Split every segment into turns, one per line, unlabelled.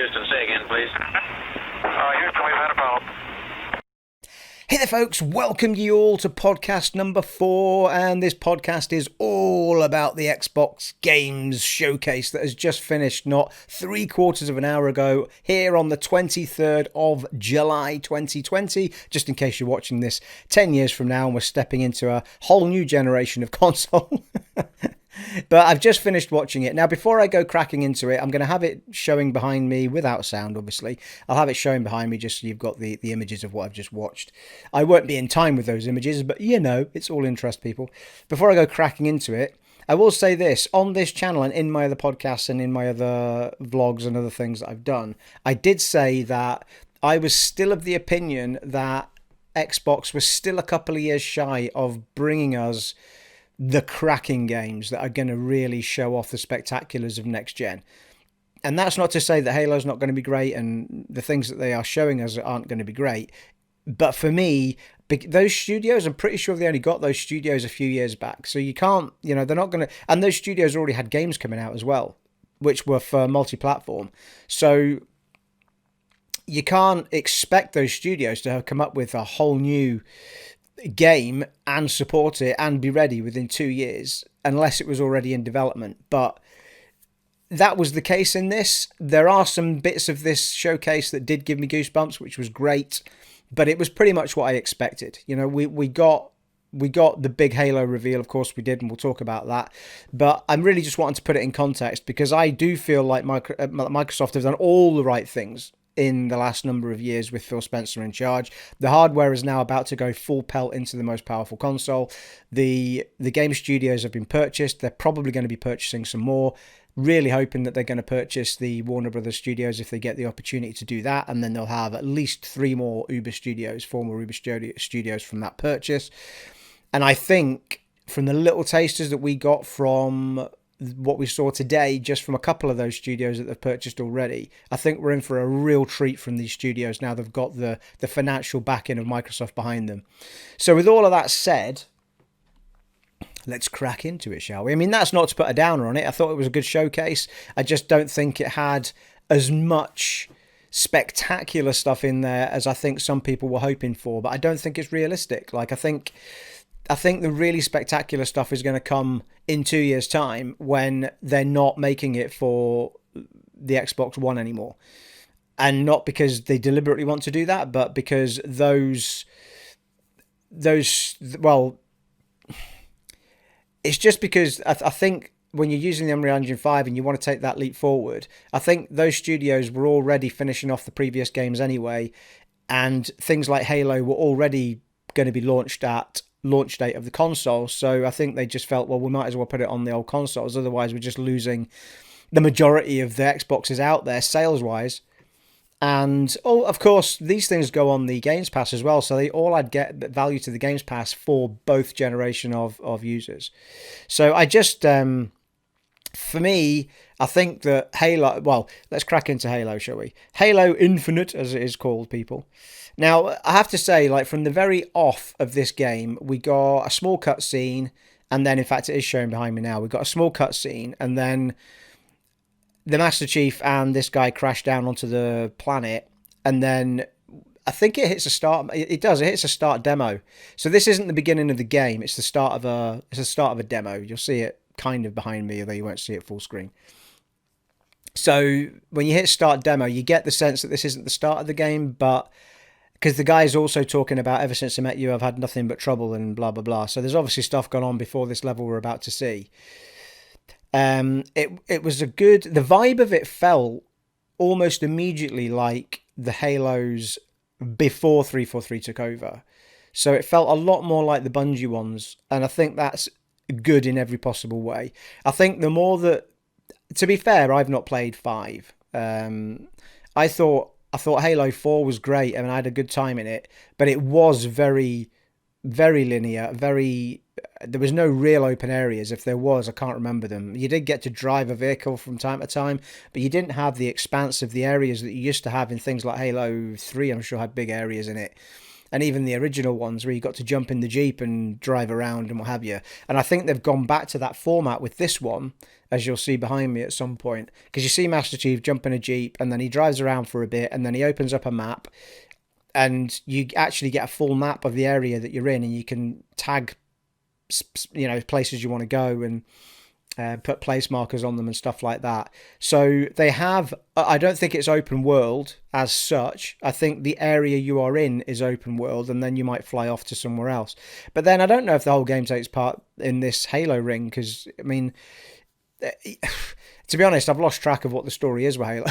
Houston, say again, please.
Houston, we've had a problem.
Hey there folks, welcome you all to podcast number 4, and this podcast is all about the Xbox Games Showcase that has just finished not 3/4 of an hour ago here on the 23rd of July 2020, just in case you're watching this 10 years from now and we're stepping into a whole new generation of console. But I've just finished watching it. Now, before I go cracking into it, I'm going to have it showing behind me without sound, obviously. I'll have it showing behind me just so you've got the images of what I've just watched. I won't be in time with those images, but you know, it's all interest, people. Before I go cracking into it, I will say this. On this channel and in my other podcasts and in my other vlogs and other things that I've done, I did say that I was still of the opinion that Xbox was still a couple of years shy of bringing us the cracking games that are going to really show off the spectaculars of next gen. And that's not to say that Halo's not going to be great and the things that they are showing us aren't going to be great. But for me, those studios, I'm pretty sure they only got those studios a few years back. So you can't, you know, they're not going to... And those studios already had games coming out as well, which were for multi-platform. So you can't expect those studios to have come up with a whole new game and support it and be ready within 2 years unless it was already in development. But that was the case in this. There are some bits of this showcase that did give me goosebumps, which was great, but it was pretty much what I expected. You know, we got the big Halo reveal, of course we did, and we'll talk about that. But I'm really just wanting to put it in context because I do feel like Microsoft have done all the right things in the last number of years with Phil Spencer in charge. The hardware is now about to go full pelt into the most powerful console. The game studios have been purchased. They're probably going to be purchasing some more. Really hoping that they're going to purchase the Warner Brothers studios if they get the opportunity to do that, and then they'll have at least 4 more Uber studios from that purchase. And I think from the little tasters that we got from what we saw today, just from a couple of those studios that they've purchased already, I think we're in for a real treat from these studios now they've got the financial backing of Microsoft behind them. So with all of that said, let's crack into it, shall we? I mean, that's not to put a downer on it. I thought it was a good showcase. I just don't think it had as much spectacular stuff in there as I think some people were hoping for, but I don't think it's realistic. Like, I think the really spectacular stuff is going to come in 2 years' time when they're not making it for the Xbox One anymore. And not because they deliberately want to do that, but because those well, it's just because I think when you're using the Unreal Engine 5 and you want to take that leap forward, I think those studios were already finishing off the previous games anyway, and things like Halo were already going to be launched at launch date of the console. So I think they just felt, well, we might as well put it on the old consoles, otherwise we're just losing the majority of the Xboxes out there sales wise. And of course these things go on the Games Pass as well, so they all add value to the Games Pass for both generation of users. So I just for me, I think that Halo, well, let's crack into Halo, shall we? Halo Infinite, as it is called, people. Now, I have to say, like, from the very off of this game, we got a small cutscene, and then, in fact, it is showing behind me now. We got a small cutscene, and then the Master Chief and this guy crash down onto the planet, and then I think it hits a start. It does. It hits a start demo. So this isn't the beginning of the game. It's the start of a demo. You'll see it kind of behind me, although you won't see it full screen. So when you hit start demo, you get the sense that this isn't the start of the game, but because the guy is also talking about, ever since I met you, I've had nothing but trouble and blah, blah, blah. So there's obviously stuff going on before this level we're about to see. It was the vibe of it felt almost immediately like the Halos before 343 took over. So it felt a lot more like the Bungie ones. And I think that's good in every possible way. I think the more that, to be fair, I've not played 5. I thought Halo 4 was great and I had a good time in it, but it was very, very linear, there was no real open areas. If there was, I can't remember them. You did get to drive a vehicle from time to time, but you didn't have the expanse of the areas that you used to have in things like Halo 3, I'm sure had big areas in it. and even the original ones where you got to jump in the Jeep and drive around and what have you. And I think they've gone back to that format with this one, as you'll see behind me at some point, because you see Master Chief jump in a Jeep and then he drives around for a bit and then he opens up a map and you actually get a full map of the area that you're in, and you can tag, you know, places you want to go and put place markers on them and stuff like that. So they have, I don't think it's open world as such. I think the area you are in is open world, and then you might fly off to somewhere else. But then I don't know if the whole game takes part in this Halo ring, because, I mean, to be honest, I've lost track of what the story is with Halo.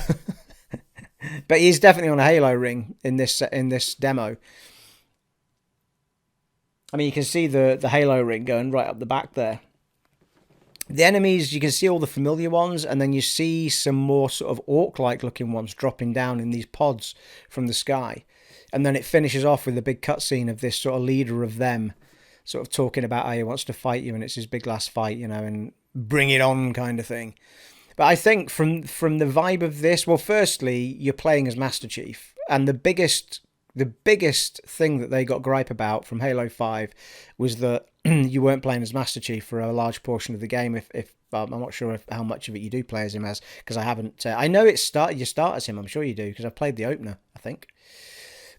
But he's definitely on a Halo ring in this demo. I mean, you can see the Halo ring going right up the back there. The enemies, you can see all the familiar ones, and then you see some more sort of orc-like looking ones dropping down in these pods from the sky. And then it finishes off with a big cutscene of this sort of leader of them sort of talking about how he wants to fight you, and it's his big last fight, you know, and bring it on kind of thing. But I think from the vibe of this, well, firstly, you're playing as Master Chief, and the biggest thing that they got gripe about from Halo 5 was that you weren't playing as Master Chief for a large portion of the game. If I'm not sure how much of it you do play as him as, because I haven't. I know you start as him. I'm sure you do, because I've played the opener, I think.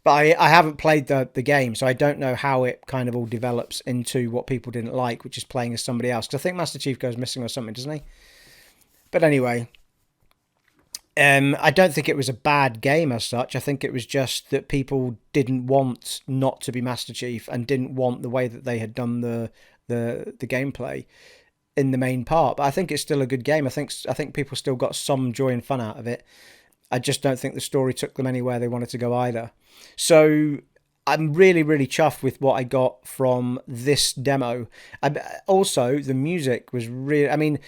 But I haven't played the game, so I don't know how it kind of all develops into what people didn't like, which is playing as somebody else. Because I think Master Chief goes missing or something, doesn't he? But anyway, I don't think it was a bad game as such. I think it was just that people didn't want not to be Master Chief and didn't want the way that they had done the gameplay in the main part. But I think it's still a good game. I think people still got some joy and fun out of it. I just don't think the story took them anywhere they wanted to go either. So I'm really, really chuffed with what I got from this demo. Also, the music was really, I mean,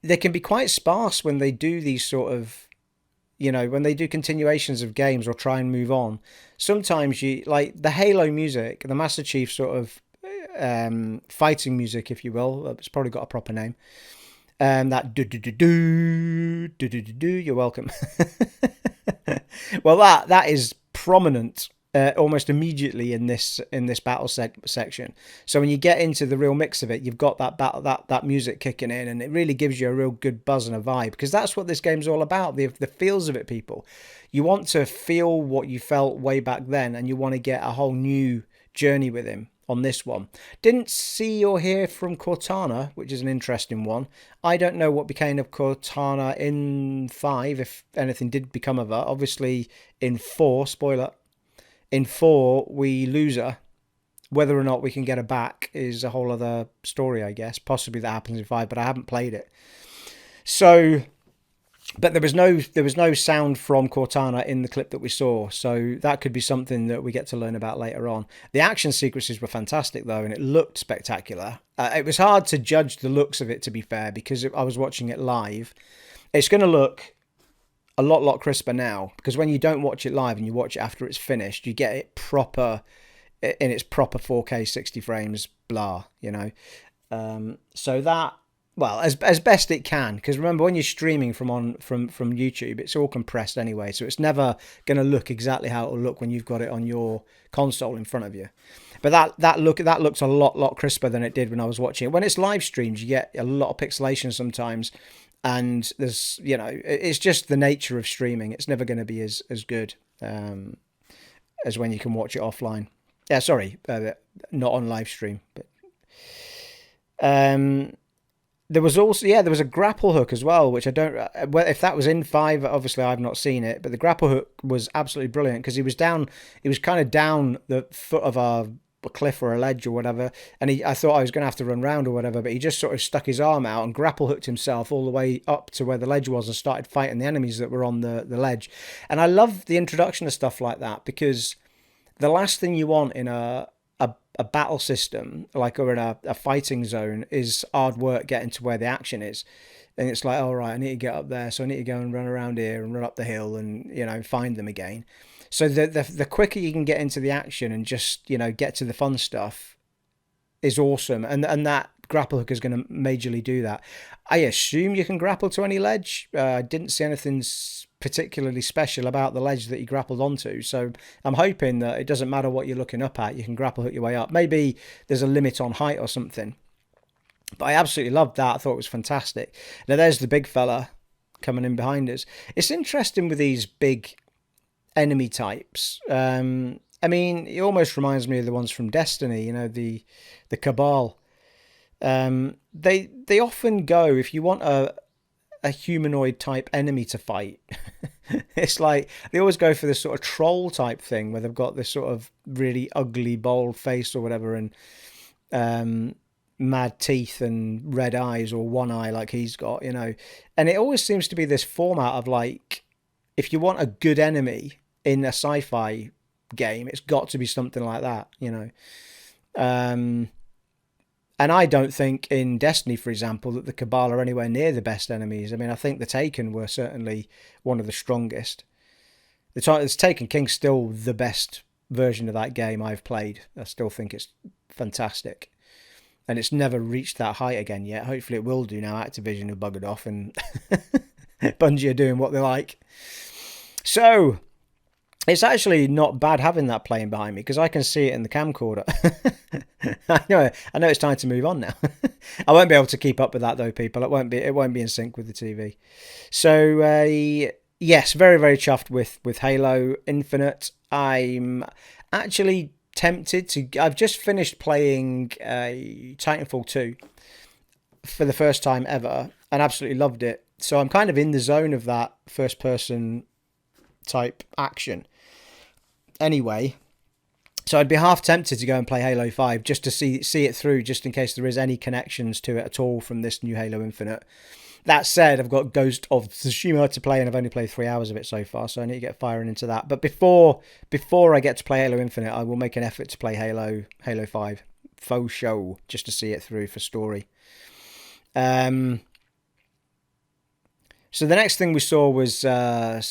they can be quite sparse when they do these sort of, you know, when they do continuations of games or try and move on. Sometimes you, like the Halo music, the Master Chief sort of fighting music, if you will, it's probably got a proper name. That do, you're welcome. Well, that is prominent almost immediately in this battle section. So when you get into the real mix of it, you've got that music kicking in, and it really gives you a real good buzz and a vibe, because that's what this game's all about. The feels of it, people. You want to feel what you felt way back then, and you want to get a whole new journey with him on this one. Didn't see or hear from Cortana, which is an interesting one. I don't know what became of Cortana in 5, if anything did become of her. Obviously in 4, spoiler, in 4 we lose her. Whether or not we can get her back is a whole other story, I guess. Possibly that happens in 5, but I haven't played it. So, but there was no sound from Cortana in the clip that we saw, so that could be something that we get to learn about later on. The action sequences were fantastic, though, and it looked spectacular. It was hard to judge the looks of it, to be fair, because I was watching it live. It's going to look a lot crisper now, because when you don't watch it live and you watch it after it's finished, you get it proper in its proper 4K 60 frames, blah, you know. So that, well, as best it can, because remember, when you're streaming from YouTube, it's all compressed anyway, so it's never going to look exactly how it will look when you've got it on your console in front of you. But that looks a lot crisper than it did when I was watching it. When it's live streamed, you get a lot of pixelation sometimes, and there's, you know, it's just the nature of streaming. It's never going to be as good as when you can watch it offline. Yeah, sorry, not on live stream, but there was also, there was a grapple hook as well, which I don't, if that was in 5, obviously I've not seen it, but the grapple hook was absolutely brilliant, because he was kind of down the foot of a cliff or a ledge or whatever, and I thought I was going to have to run round or whatever, but he just sort of stuck his arm out and grapple hooked himself all the way up to where the ledge was and started fighting the enemies that were on the ledge. And I love the introduction of stuff like that, because the last thing you want in a battle system, like, or in a fighting zone, is hard work getting to where the action is. And it's like, all right, I need to get up there, so I need to go and run around here and run up the hill and, you know, find them again. So the quicker you can get into the action and just, you know, get to the fun stuff is awesome. And that grapple hook is going to majorly do that. I assume you can grapple to any ledge. I didn't see anything particularly special about the ledge that he grappled onto, so I'm hoping that it doesn't matter what you're looking up at, you can grapple hook your way up. Maybe there's a limit on height or something, but I absolutely loved that. I thought it was fantastic. Now there's the big fella coming in behind us. It's interesting with these big enemy types. I mean, it almost reminds me of the ones from Destiny, you know, the Cabal. They often go, if you want a humanoid type enemy to fight, it's like they always go for this sort of troll type thing where they've got this sort of really ugly bald face or whatever, and mad teeth and red eyes, or one eye like he's got, you know. And it always seems to be this format of like, if you want a good enemy in a sci-fi game, it's got to be something like that, you know. And I don't think in Destiny, for example, that the Cabal are anywhere near the best enemies. I mean, I think the Taken were certainly one of the strongest. The Taken King's still the best version of that game I've played. I still think it's fantastic. And it's never reached that height again yet. Hopefully it will do now. Activision have buggered off and Bungie are doing what they like. So it's actually not bad having that playing behind me because I can see it in the camcorder. I know it's time to move on now. I won't be able to keep up with that though, people. It won't be in sync with the TV. So yes, very, very chuffed with Halo Infinite. I'm actually tempted to. I've just finished playing Titanfall 2 for the first time ever and absolutely loved it. So I'm kind of in the zone of that first person type action anyway, so I'd be half tempted to go and play Halo 5 just to see it through, just in case there is any connections to it at all from this new Halo Infinite. That said, I've got Ghost of Tsushima to play and I've only played 3 hours of it so far, so I need to get firing into that. But before I get to play Halo Infinite, I will make an effort to play Halo 5 faux show, just to see it through for story. So the next thing we saw was the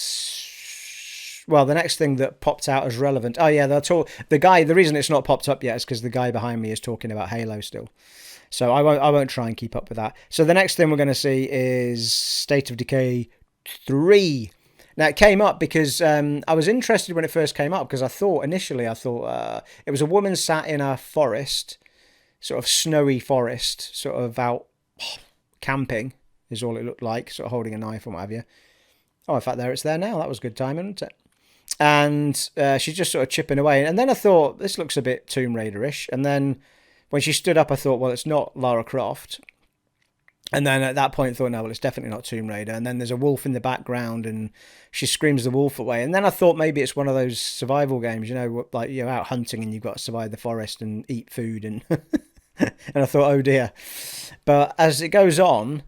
next thing that popped out as relevant. Oh yeah, the reason it's not popped up yet is because the guy behind me is talking about Halo still. So I won't try and keep up with that. So the next thing we're going to see is State of Decay 3. Now it came up because I was interested when it first came up because I thought it was a woman sat in a forest, sort of snowy forest, sort of out camping is all it looked like, sort of holding a knife or what have you. Oh, in fact, it's there now. That was good timing, wasn't it? And she's just sort of chipping away. And then I thought, this looks a bit Tomb Raider-ish. And then when she stood up, I thought, well, it's not Lara Croft. And then at that point, I thought, no, well, it's definitely not Tomb Raider. And then there's a wolf in the background, and she screams the wolf away. And then I thought maybe it's one of those survival games, you know, like you're out hunting and you've got to survive the forest and eat food. And and I thought, oh dear. But as it goes on,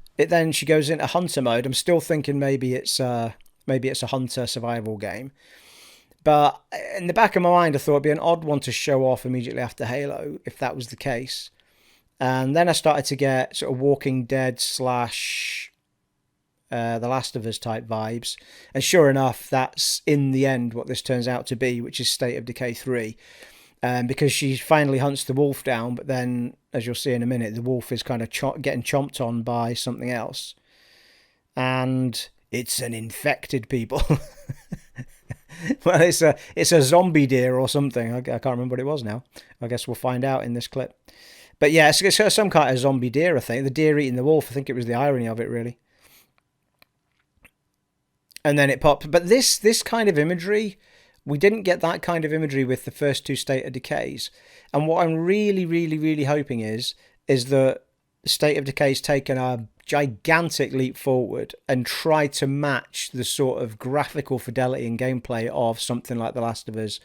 she goes into hunter mode. I'm still thinking maybe it's a hunter survival game. But in the back of my mind, I thought it'd be an odd one to show off immediately after Halo, if that was the case. And then I started to get sort of Walking Dead / The Last of Us type vibes. And sure enough, that's in the end what this turns out to be, which is State of Decay 3. Because she finally hunts the wolf down, but then, as you'll see in a minute, the wolf is kind of getting chomped on by something else. And it's an infected people. Well, it's a zombie deer or something. I can't remember what it was now. I guess we'll find out in this clip. But yeah, it's some kind of zombie deer, I think. The deer eating the wolf. I think it was the irony of it, really. And then it popped. But this kind of imagery, we didn't get that kind of imagery with the first 2 State of Decays. And what I'm really, really, really hoping is that State of Decay's taken a gigantic leap forward and try to match the sort of graphical fidelity and gameplay of something like The Last of Us,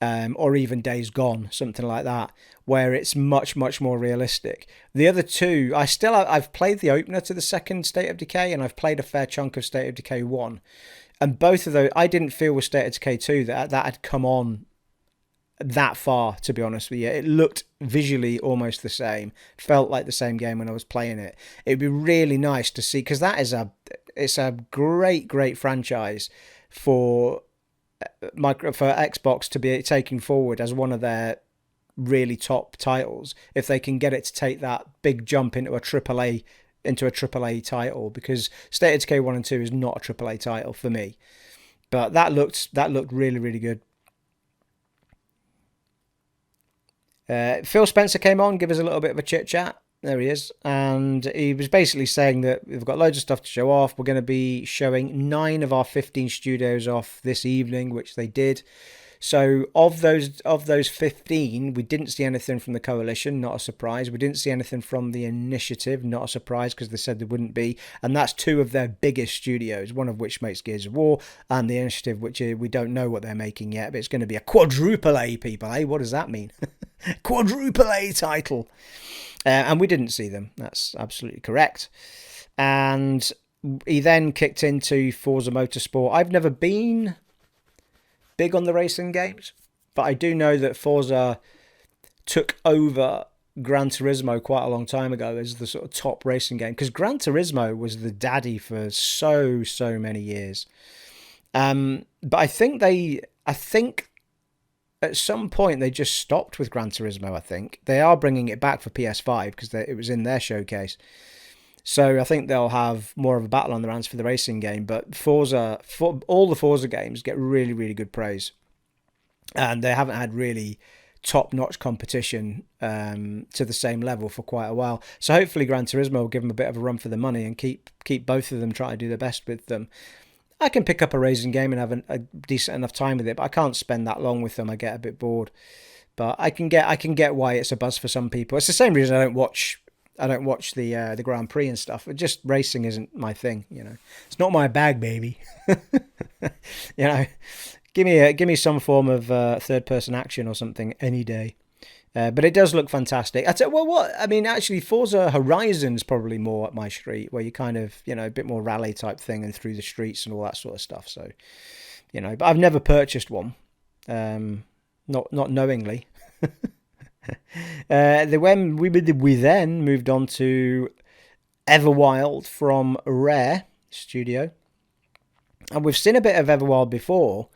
or even Days Gone, something like that, where it's much, much more realistic. The other two, I've played the opener to the second State of Decay, and I've played a fair chunk of State of Decay 1. And both of those, I didn't feel with State of Decay 2 that had come on that far, to be honest with you. It looked visually almost the same, felt like the same game when I was playing it. It'd be really nice to see, because it's a great franchise for Xbox to be taking forward as one of their really top titles if they can get it to take that big jump into a AAA title, because State of Decay 1 and 2 is not a AAA title for me. But that looked really, really good. Phil Spencer came on, give us a little bit of a chit chat. There he is. And he was basically saying that we've got loads of stuff to show off. We're going to be showing 9 of our 15 studios off this evening, which they did. So of those 15, we didn't see anything from the Coalition, not a surprise. We didn't see anything from the Initiative, not a surprise, because they said there wouldn't be. And that's 2 of their biggest studios, one of which makes Gears of War, and the Initiative, which we don't know what they're making yet, but it's going to be a quadruple A, people, eh? What does that mean? Quadruple A title. And we didn't see them. That's absolutely correct. And he then kicked into Forza Motorsport. I've never been big on the racing games, but I do know that Forza took over Gran Turismo quite a long time ago as the sort of top racing game, because Gran Turismo was the daddy for so many years. But I think at some point they just stopped with Gran Turismo. I think they are bringing it back for PS5 because it was in their showcase. So I think they'll have more of a battle on their hands for the racing game. But all the Forza games get really, really good praise. And they haven't had really top-notch competition to the same level for quite a while. So hopefully Gran Turismo will give them a bit of a run for the money and keep both of them trying to do their best with them. I can pick up a racing game and have a decent enough time with it, but I can't spend that long with them. I get a bit bored. But I can get why it's a buzz for some people. It's the same reason I don't watch the Grand Prix and stuff. Just racing isn't my thing, you know. It's not my bag, baby. You know, give me some form of third person action or something any day. But it does look fantastic. Actually, Forza Horizon's probably more up my street, where you kind of, you know, a bit more rally type thing and through the streets and all that sort of stuff. So, you know, but I've never purchased one, not knowingly. We then moved on to Everwild from Rare Studio, and we've seen a bit of Everwild before,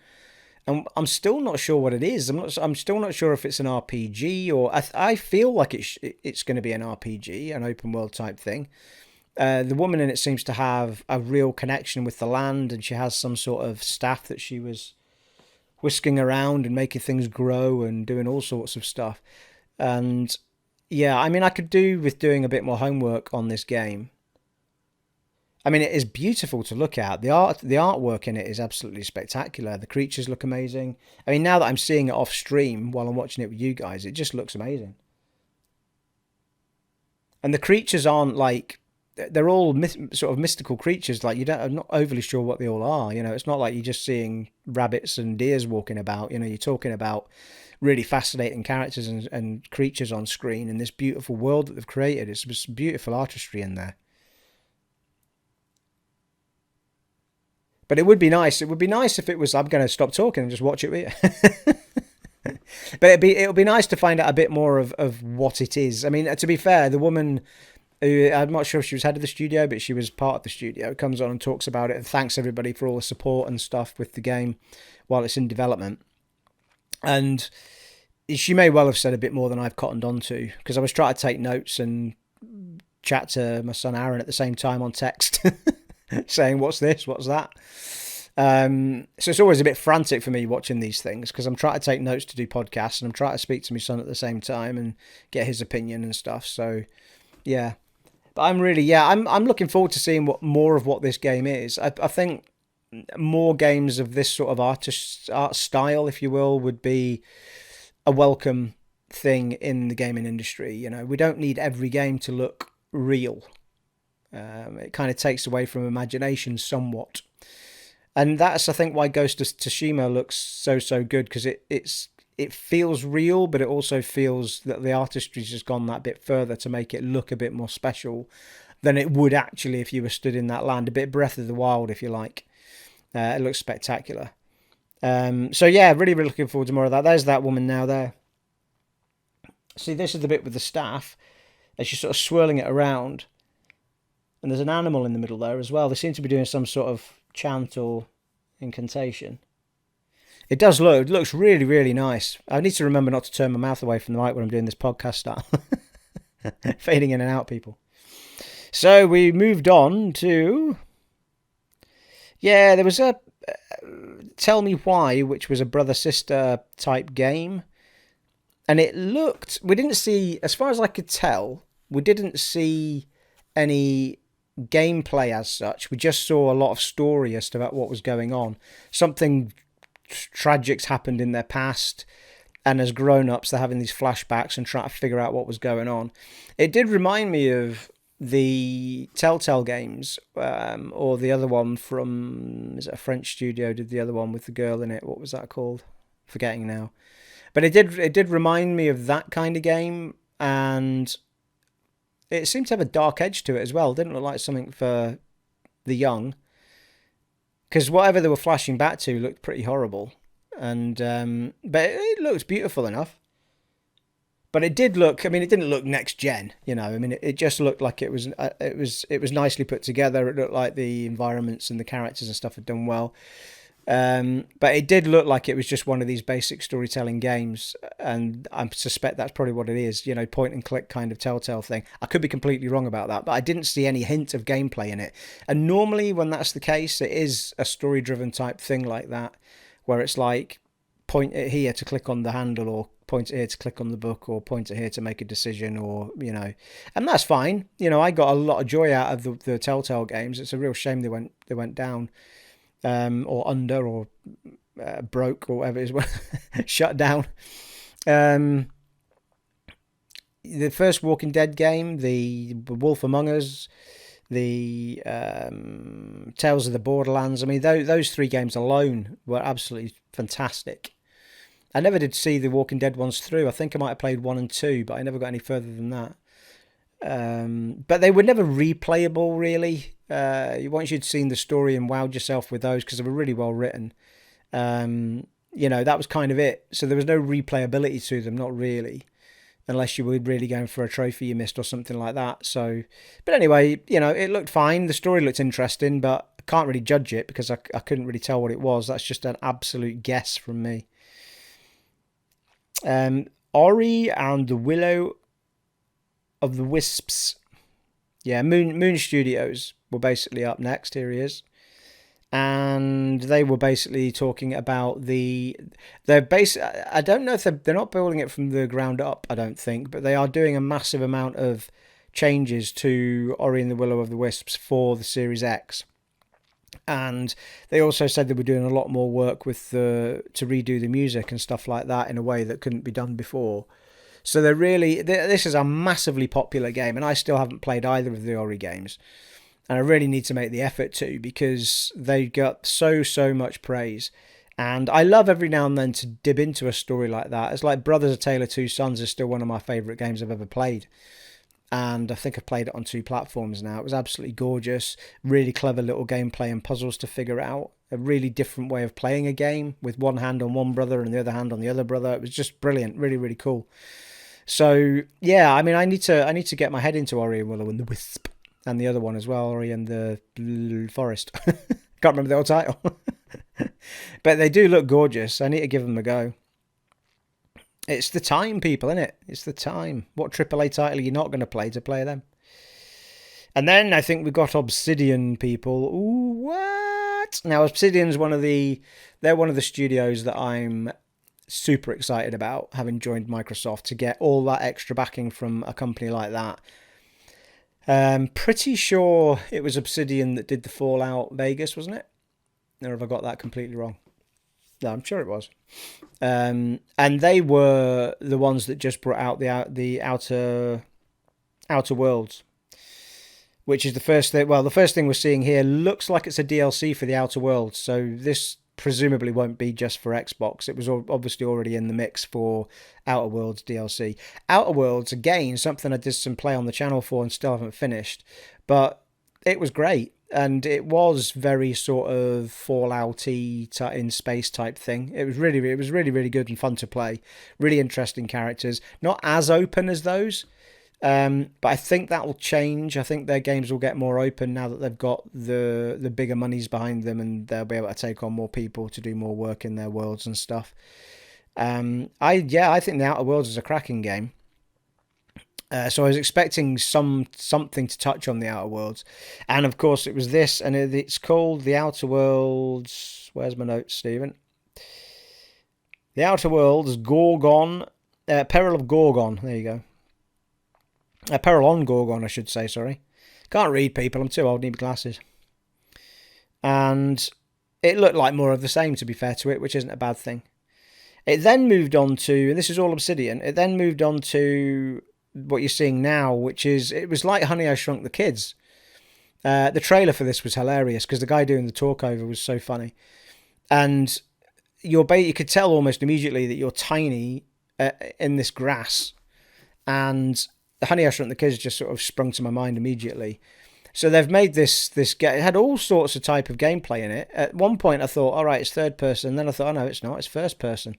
and I'm still not sure what it is. I'm still not sure if it's an RPG or I feel like it's going to be an RPG, an open world type thing. The woman in it seems to have a real connection with the land, and she has some sort of staff that she was whisking around and making things grow and doing all sorts of stuff. And yeah, I mean, I could do with doing a bit more homework on this game. I mean, it is beautiful to look at. The artwork in it is absolutely spectacular. The creatures look amazing. I mean, now that I'm seeing it off stream while I'm watching it with you guys, it just looks amazing. And the creatures aren't like, they're all sort of mystical creatures. Like I'm not overly sure what they all are. You know, it's not like you're just seeing rabbits and deers walking about. You know, you're talking about really fascinating characters and creatures on screen in this beautiful world that they've created. It's just beautiful artistry in there. But it would be nice. It would be nice if it was, I'm going to stop talking and just watch it with you. But it would be nice to find out a bit more of what it is. I mean, to be fair, the woman, I'm not sure if she was head of the studio, but she was part of the studio, comes on and talks about it and thanks everybody for all the support and stuff with the game while it's in development. And she may well have said a bit more than I've cottoned on to, because I was trying to take notes and chat to my son Aaron at the same time on text, saying, what's this, what's that? So it's always a bit frantic for me watching these things, because I'm trying to take notes to do podcasts, and I'm trying to speak to my son at the same time and get his opinion and stuff. So, yeah. But I'm looking forward to seeing more of what this game is. I think more games of this sort of art style, if you will, would be a welcome thing in the gaming industry. You know, we don't need every game to look real. It kind of takes away from imagination somewhat. And that's, I think, why Ghost of Tsushima looks so good, because it feels real, but it also feels that the artistry's just gone that bit further to make it look a bit more special than it would actually if you were stood in that land. A bit Breath of the Wild, if you like. It looks spectacular. So yeah, really looking forward to more of that. There's that woman now there. See, this is the bit with the staff, and she's sort of swirling it around. And there's an animal in the middle there as well. They seem to be doing some sort of chant or incantation. It does look. It looks really, really nice. I need to remember not to turn my mouth away from the mic when I'm doing this podcast style. Fading in and out, people. So we moved on to... Yeah, there was a Tell Me Why, which was a brother-sister type game. And it looked... We didn't see, as far as I could tell, we didn't see any gameplay as such. We just saw a lot of story as to about what was going on. Something tragic's happened in their past, and as grown-ups they're having these flashbacks and trying to figure out what was going on. It did remind me of the Telltale games, or the other one from, is it a French studio did the other one with the girl in it? What was that called? Forgetting now. But it did remind me of that kind of game, and it seemed to have a dark edge to it as well. It didn't look like something for the young, because whatever they were flashing back to looked pretty horrible. And but it looked beautiful enough. But it did look, I mean, it didn't look next gen, you know. I mean, it just looked like it was nicely put together. It looked like the environments and the characters and stuff had done well. But it did look like it was just one of these basic storytelling games, and I suspect that's probably what it is, you know, point and click kind of Telltale thing. I could be completely wrong about that, but I didn't see any hint of gameplay in it. And normally when that's the case, it is a story-driven type thing like that, where it's like, point it here to click on the handle, or point it here to click on the book, or point it here to make a decision, or, you know, and that's fine. You know, I got a lot of joy out of the Telltale games. It's a real shame they went down. Or under, or broke, or whatever it is, shut down. The first Walking Dead game, the Wolf Among Us, the Tales of the Borderlands. I mean, those three games alone were absolutely fantastic. I never did see the Walking Dead ones through. I think I might have played 1 and 2, but I never got any further than that. But they were never replayable, really. Once you'd seen the story and wowed yourself with those, because they were really well written, you know, that was kind of it. So there was no replayability to them, not really, unless you were really going for a trophy you missed or something like that. So, but anyway, you know, it looked fine. The story looked interesting, but I can't really judge it because I couldn't really tell what it was. That's just an absolute guess from me. Ori and the Willow of the Wisps. Yeah, Moon Studios were basically up next. Here he is. And they were basically talking about I don't know if they're not building it from the ground up, I don't think, but they are doing a massive amount of changes to Ori and the Willow of the Wisps for the Series X. And they also said they were doing a lot more work to redo the music and stuff like that in a way that couldn't be done before. So this is a massively popular game, and I still haven't played either of the Ori games. And I really need to make the effort to, because they got so much praise. And I love every now and then to dip into a story like that. It's like Brothers: A Tale of Two Sons is still one of my favourite games I've ever played. And I think I've played it on 2 platforms now. It was absolutely gorgeous. Really clever little gameplay and puzzles to figure out. A really different way of playing a game with one hand on one brother and the other hand on the other brother. It was just brilliant. Really, really cool. So, yeah, I mean, I need to get my head into Ori and Willow and the Wisp. And the other one as well, Ori and the Forest. Can't remember the old title. But they do look gorgeous. I need to give them a go. It's the time, people, isn't it? It's the time. What AAA title are you not going to play them? And then I think we got Obsidian, people. Ooh, what? Now, Obsidian's they're one of the studios that I'm super excited about, having joined Microsoft, to get all that extra backing from a company like that. Pretty sure it was Obsidian that did the Fallout Vegas, wasn't it? Or have I got that completely wrong? No, I'm sure it was. And they were the ones that just brought out the Outer Worlds, which is the first thing. Well, the first thing we're seeing here looks like it's a DLC for the Outer Worlds. So this presumably won't be just for Xbox. It was obviously already in the mix for Outer Worlds DLC. Outer Worlds, again, something I did some play on the channel for and still haven't finished, but it was great. And it was very sort of Fallout-y in space type thing. It was really good and fun to play. Really interesting characters. Not as open as those. But I think that will change. I think their games will get more open now that they've got the bigger monies behind them, and they'll be able to take on more people to do more work in their worlds and stuff. I think the Outer Worlds is a cracking game. So I was expecting something to touch on the Outer Worlds, and of course it was this, and it's called the Outer Worlds. Where's my notes, Stephen? The Outer Worlds, Gorgon, Peril of Gorgon. There you go. Peril on Gorgon, I should say. Sorry, can't read, people. I'm too old. Need glasses. And it looked like more of the same, to be fair to it, which isn't a bad thing. It then moved on to, and this is all Obsidian. It then moved on to what you're seeing now, which is, it was like Honey, I Shrunk the Kids. The trailer for this was hilarious because the guy doing the talkover was so funny, and you could tell almost immediately that you're tiny in this grass, and Honey, I Shrunk the Kids just sort of sprung to my mind immediately. So they've made this game. It had all sorts of type of gameplay in it. At one point I thought, all right, it's third person. Then I thought, oh no, it's not. It's first person.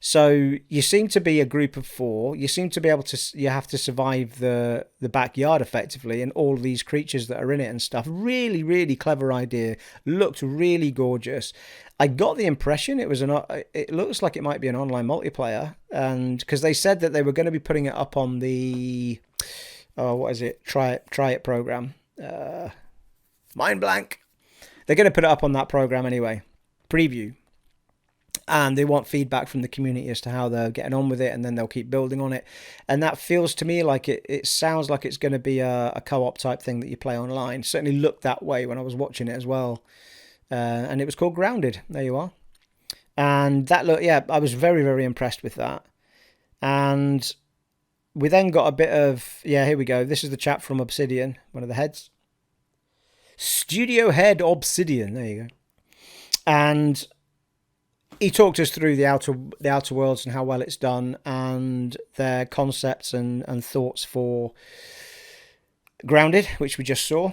So you seem to be a group of 4. You seem to be able to. You have to survive the backyard effectively, and all these creatures that are in it and stuff. Really, really clever idea. Looked really gorgeous. I got the impression it was It looks like it might be an online multiplayer, and because they said that they were going to be putting it up on the, what is it? Try it program. Mind blank. They're going to put it up on that program anyway. Preview. And they want feedback from the community as to how they're getting on with it, and then they'll keep building on it. And that feels to me like it sounds like it's going to be a co-op type thing that you play online. Certainly looked that way when I was watching it as well. And it was called Grounded. There you are. And that look, yeah, I was very, very impressed with that. And we then got a bit of, here we go. This is the chap from Obsidian, one of the heads. Studio head Obsidian. There you go. And he talked us through the outer Worlds and how well it's done, and their concepts and thoughts for Grounded, which we just saw.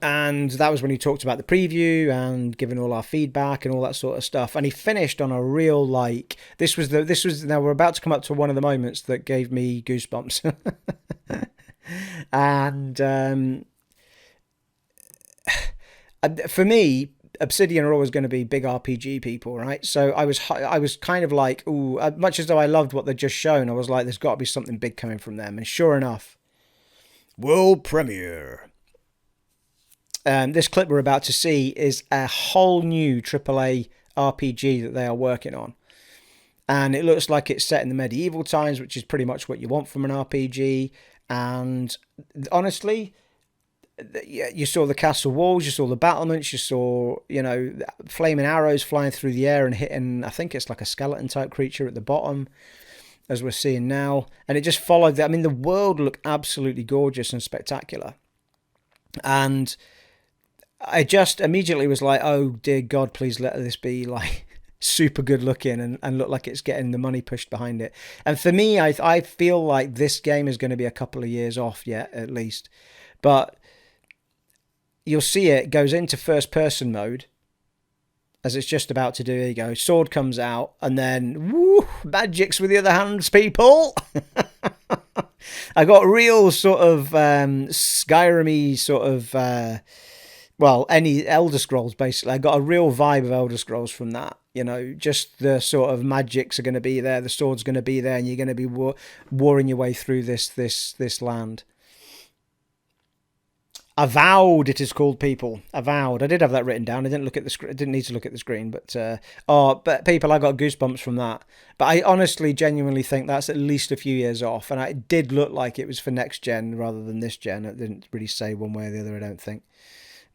And that was when he talked about the preview and giving all our feedback and all that sort of stuff. And he finished on a real, like, this was now we're about to come up to one of the moments that gave me goosebumps. And for me, Obsidian are always going to be big RPG people, right? So I was kind of like, ooh, much as though I loved what they'd just shown, I was like, there's got to be something big coming from them. And sure enough, world premiere. This clip we're about to see is a whole new AAA RPG that they are working on. And it looks like it's set in the medieval times, which is pretty much what you want from an RPG. And honestly, you saw the castle walls, you saw the battlements, you saw, flaming arrows flying through the air and hitting, I think it's like a skeleton type creature at the bottom, as we're seeing now. And it just followed that. I mean, the world looked absolutely gorgeous and spectacular. And I just immediately was like, oh dear God, please let this be like super good looking and look like it's getting the money pushed behind it. And for me, I feel like this game is going to be a couple of years off yet, at least. But you'll see it goes into first person mode as it's just about to do. There you go. Sword comes out, and then woo, magics with the other hands, people. I got real sort of Skyrim-y sort of any Elder Scrolls basically. I got a real vibe of Elder Scrolls from that. Just the sort of magics are going to be there, the sword's going to be there, and you're going to be warring your way through this land. Avowed, it is called, people. Avowed. I did have that written down. I didn't look at the screen. Didn't need to look at the screen, but people, I got goosebumps from that. But I honestly, genuinely think that's at least a few years off, and it did look like it was for next gen rather than this gen. It didn't really say one way or the other, I don't think.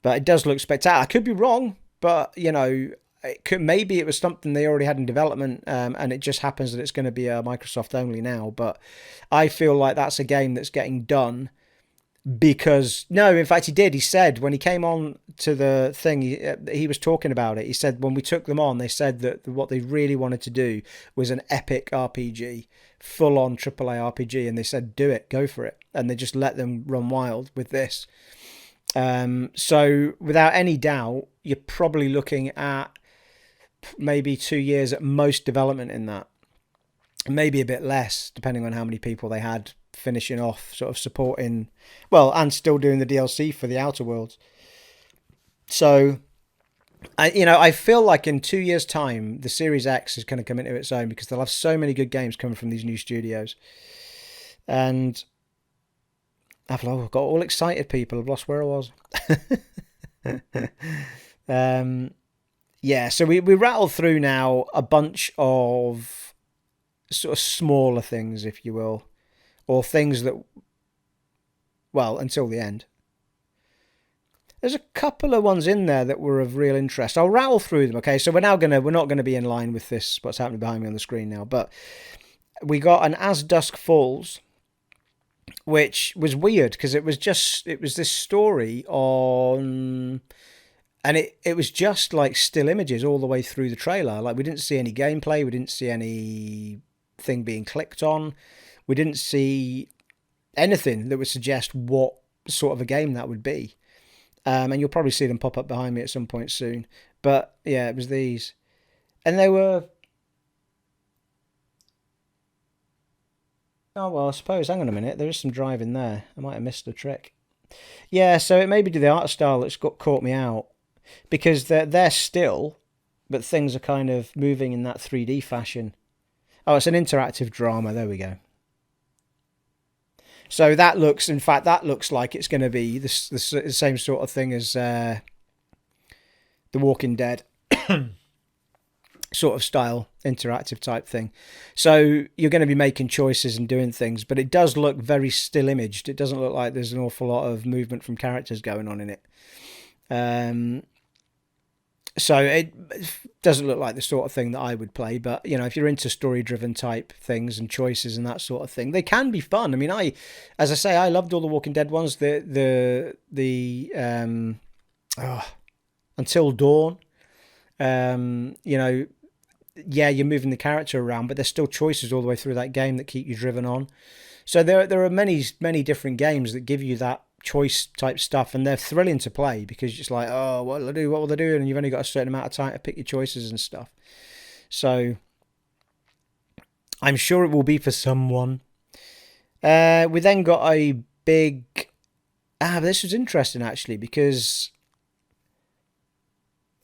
But it does look spectacular. I could be wrong, but maybe it was something they already had in development, and it just happens that it's going to be Microsoft only now. But I feel like that's a game that's getting done. Because no, in fact he did. He said when he came on to the thing, he was talking about it. He said when we took them on, they said that what they really wanted to do was an epic RPG, full on AAA RPG, and they said do it, go for it, and they just let them run wild with this. So without any doubt, you're probably looking at maybe 2 years at most development in that. Maybe a bit less, depending on how many people they had finishing off, sort of supporting, well, and still doing the DLC for the Outer Worlds. So, I feel like in 2 years' time, the Series X is going to come into its own because they'll have so many good games coming from these new studios. And I've got all excited, people. I've lost where I was. Yeah, so we rattled through now a bunch of sort of smaller things, if you will, or things that, well, until the end. There's a couple of ones in there that were of real interest. I'll rattle through them, okay? So we're not gonna be in line with this, what's happening behind me on the screen now, but we got an As Dusk Falls, which was weird because it was this story on, and it was just like still images all the way through the trailer. Like, we didn't see any gameplay, we didn't see anything being clicked on, we didn't see anything that would suggest what sort of a game that would be. And you'll probably see them pop up behind me at some point soon. But yeah, it was these, and they were. Oh, well, I suppose, hang on a minute, there is some driving there. I might have missed a trick. Yeah, so it may be the art style that's caught me out. Because they're still, but things are kind of moving in that 3D fashion. Oh, it's an interactive drama, there we go. So that looks like it's going to be the same sort of thing as The Walking Dead. Sort of style, interactive type thing. So you're going to be making choices and doing things, but it does look very still imaged. It doesn't look like there's an awful lot of movement from characters going on in it. So it doesn't look like the sort of thing that I would play, but if you're into story-driven type things and choices and that sort of thing, they can be fun. I mean, as I say, I loved all the Walking Dead ones. Until Dawn. Yeah, you're moving the character around, but there's still choices all the way through that game that keep you driven on. So there are many different games that give you that choice type stuff, and they're thrilling to play because it's like, oh, what will I do? What will I do? And you've only got a certain amount of time to pick your choices and stuff. So I'm sure it will be for someone. We then got a big. This was interesting actually because.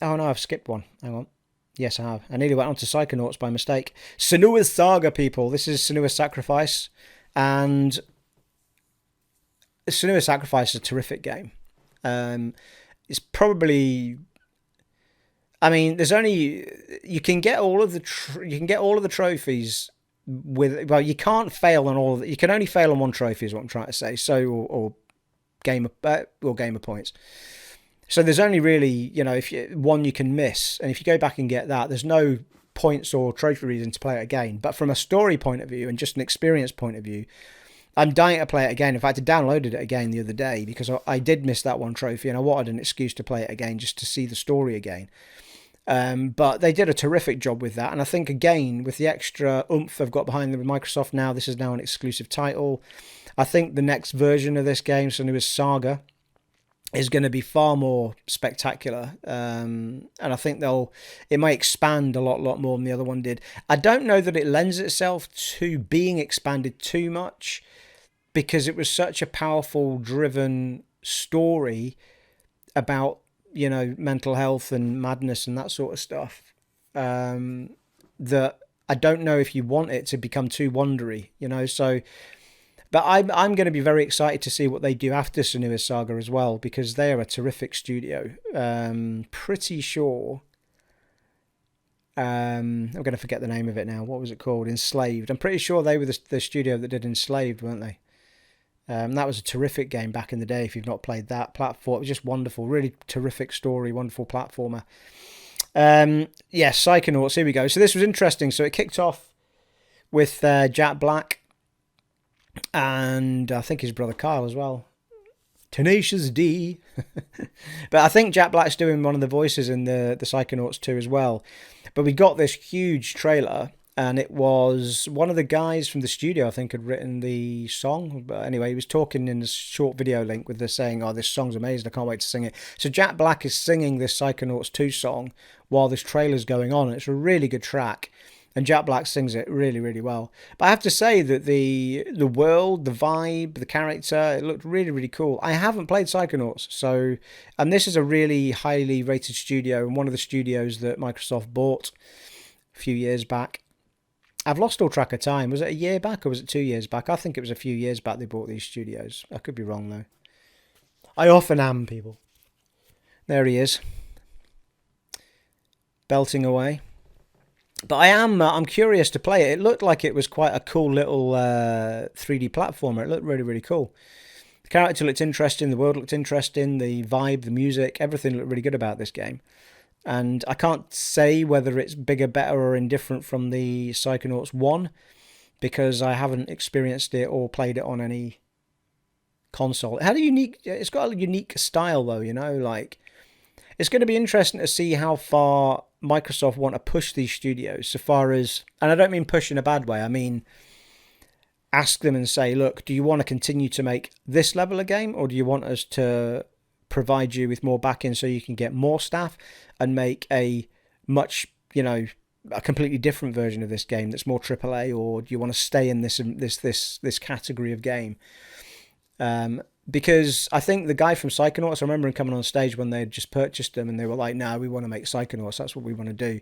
Oh no, I've skipped one. Hang on. Yes, I have. I nearly went on to Psychonauts by mistake. Sanua's Saga, people. This is Sanua's Sacrifice. And Sanua's Sacrifice is a terrific game. It's probably... I mean, there's only... You can get all of the trophies with... Well, you can't fail on all of... You can only fail on one trophy is what I'm trying to say. So, or game of points. So there's only really, one you can miss. And if you go back and get that, there's no points or trophy reason to play it again. But from a story point of view and just an experience point of view, I'm dying to play it again. In fact, I downloaded it again the other day because I did miss that one trophy and I wanted an excuse to play it again just to see the story again. But they did a terrific job with that. And I think, again, with the extra oomph they've got behind them with Microsoft now, this is now an exclusive title. I think the next version of this game, Sanua's Saga, is going to be far more spectacular, and I think it might expand a lot more than the other one did. I don't know that it lends itself to being expanded too much because it was such a powerful, driven story about mental health and madness and that sort of stuff, that I don't know if you want it to become too wondery, so. But I'm going to be very excited to see what they do after Sanua's Saga as well, because they are a terrific studio. Pretty sure. I'm going to forget the name of it now. What was it called? Enslaved. I'm pretty sure they were the studio that did Enslaved, weren't they? That was a terrific game back in the day. If you've not played that platform, it was just wonderful. Really terrific story, wonderful platformer. Psychonauts. Here we go. So this was interesting. So it kicked off with Jack Black. And I think his brother Kyle as well. Tenacious D. But I think Jack Black's doing one of the voices in the Psychonauts 2 as well. But we got this huge trailer, and it was one of the guys from the studio, I think, had written the song. But anyway, he was talking in this short video link with saying, oh, this song's amazing, I can't wait to sing it. So Jack Black is singing this Psychonauts 2 song while this trailer's going on, and it's a really good track. And Jack Black sings it really, really well. But I have to say that the world, the vibe, the character, it looked really, really cool. I haven't played Psychonauts, so and this is a really highly rated studio and one of the studios that Microsoft bought a few years back. I've lost all track of time. Was it a year back or was it 2 years back? I think it was a few years back they bought these studios. I could be wrong though. I often am, people. There he is, belting away. But I'm curious to play it. It looked like it was quite a cool little 3D platformer. It looked really, really cool. The character looked interesting. The world looked interesting. The vibe, the music, everything looked really good about this game. And I can't say whether it's bigger, better, or indifferent from the Psychonauts 1 because I haven't experienced it or played it on any console. It's got a unique style though, you know, like it's going to be interesting to see how far Microsoft want to push these studios so far as, and I don't mean push in a bad way, I mean ask them and say, look, do you want to continue to make this level of game or do you want us to provide you with more backing so you can get more staff and make a much, you know, a completely different version of this game that's more AAA, or do you want to stay in this category of game? Because I think the guy from Psychonauts, I remember him coming on stage when they had just purchased them and they were like, no, we want to make Psychonauts. That's what we want to do.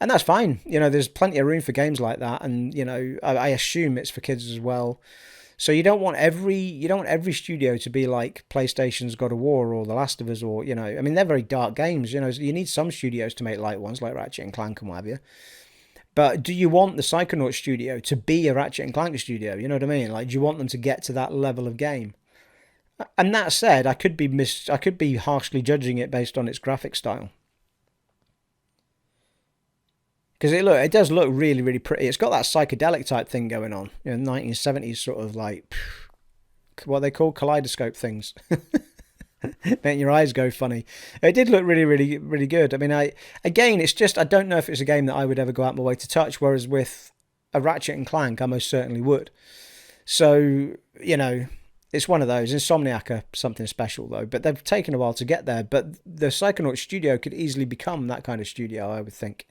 And that's fine. You know, there's plenty of room for games like that. And, you know, I assume it's for kids as well. So you don't want every studio to be like PlayStation's God of War or The Last of Us or, you know, I mean, they're very dark games. You know, you need some studios to make light ones like Ratchet and Clank and what have you. But do you want the Psychonauts studio to be a Ratchet and Clank studio? You know what I mean? Like, do you want them to get to that level of game? And that said, I could be harshly judging it based on its graphic style. Because it does look really, really pretty. It's got that psychedelic type thing going on. You know, 1970s sort of like, what they call kaleidoscope things. Making your eyes go funny. It did look really, really, really good. I mean, it's just, I don't know if it's a game that I would ever go out my way to touch, whereas with a Ratchet and Clank, I most certainly would. So, you know, it's one of those. Insomniac are something special, though. But they've taken a while to get there. But the Psychonauts studio could easily become that kind of studio, I would think.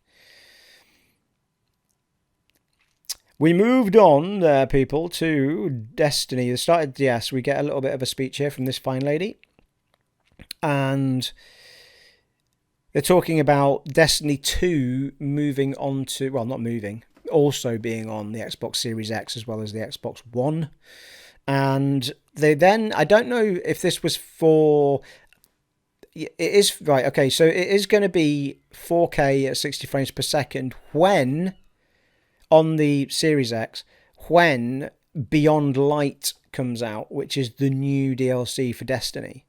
We moved on, people, to Destiny. Yes, we get a little bit of a speech here from this fine lady. And they're talking about Destiny 2 moving on to... Well, not moving. Also being on the Xbox Series X as well as the Xbox One. And they then, I don't know if this was for, it is, right, okay, so it is going to be 4K at 60 frames per second when, on the Series X, when Beyond Light comes out, which is the new DLC for Destiny.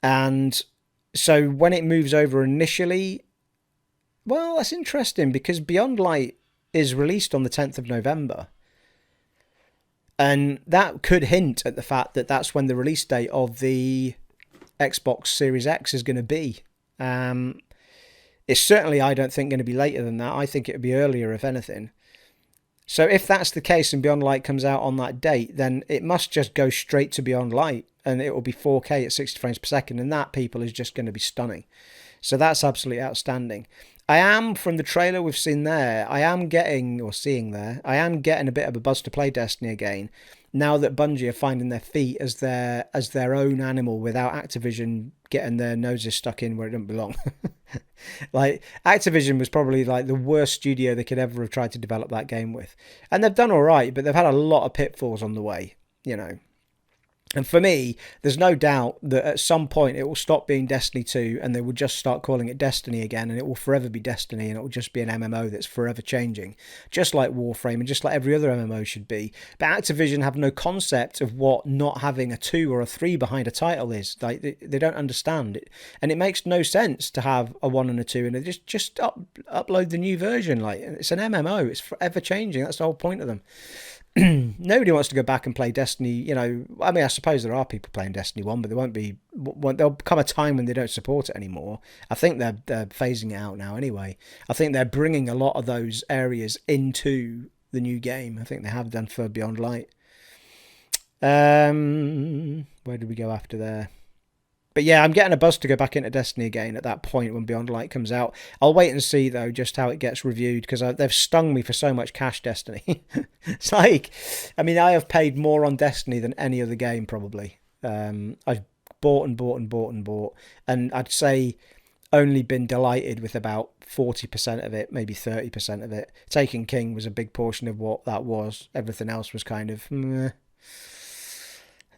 And so when it moves over initially, well, that's interesting because Beyond Light is released on the 10th of November. And that could hint at the fact that that's when the release date of the Xbox Series X is going to be. It's certainly, I don't think, going to be later than that. I think it would be earlier, if anything. So if that's the case and Beyond Light comes out on that date, then it must just go straight to Beyond Light and it will be 4K at 60 frames per second. And that, people, is just going to be stunning. So that's absolutely outstanding. I am, from the trailer we've seen there, I am getting a bit of a buzz to play Destiny again, now that Bungie are finding their feet as their own animal without Activision getting their noses stuck in where it doesn't belong. Like, Activision was probably like the worst studio they could ever have tried to develop that game with. And they've done all right, but they've had a lot of pitfalls on the way, you know. And for me, there's no doubt that at some point it will stop being Destiny 2 and they will just start calling it Destiny again, and it will forever be Destiny, and it will just be an MMO that's forever changing, just like Warframe and just like every other MMO should be. But Activision have no concept of what not having a 2 or a 3 behind a title is. Like, they don't understand it, and it makes no sense to have a 1 and a 2 and they just upload the new version. Like, it's an MMO, it's forever changing. That's the whole point of them. Nobody wants to go back and play Destiny, you know. I mean, I suppose there are people playing Destiny 1, but there'll come a time when they don't support it anymore. I think they're phasing it out now anyway. I think they're bringing a lot of those areas into the new game. I think they have done for Beyond Light. Where did we go after there? But yeah, I'm getting a buzz to go back into Destiny again at that point when Beyond Light comes out. I'll wait and see, though, just how it gets reviewed, because they've stung me for so much cash, Destiny. It's like, I mean, I have paid more on Destiny than any other game, probably. I've bought and bought and bought and bought, and I'd say only been delighted with about 40% of it, maybe 30% of it. Taken King was a big portion of what that was. Everything else was kind of meh.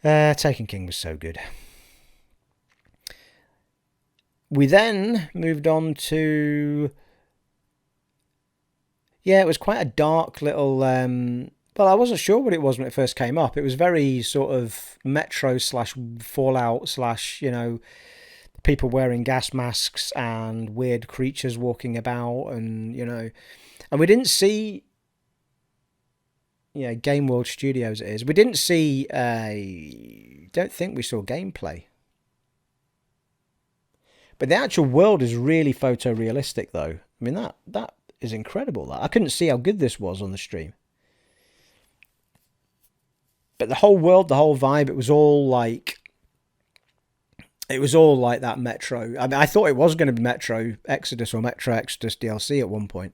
Taken King was so good. We then moved on to... Yeah, it was quite a dark little... Well, I wasn't sure what it was when it first came up. It was very sort of Metro / Fallout / people wearing gas masks and weird creatures walking about, and and we didn't see Game World Studios it is. We didn't see don't think we saw gameplay. But the actual world is really photorealistic, though. I mean, that is incredible. I couldn't see how good this was on the stream. But the whole world, the whole vibe, it was all like that Metro. I mean, I thought it was going to be Metro Exodus or Metro Exodus DLC at one point.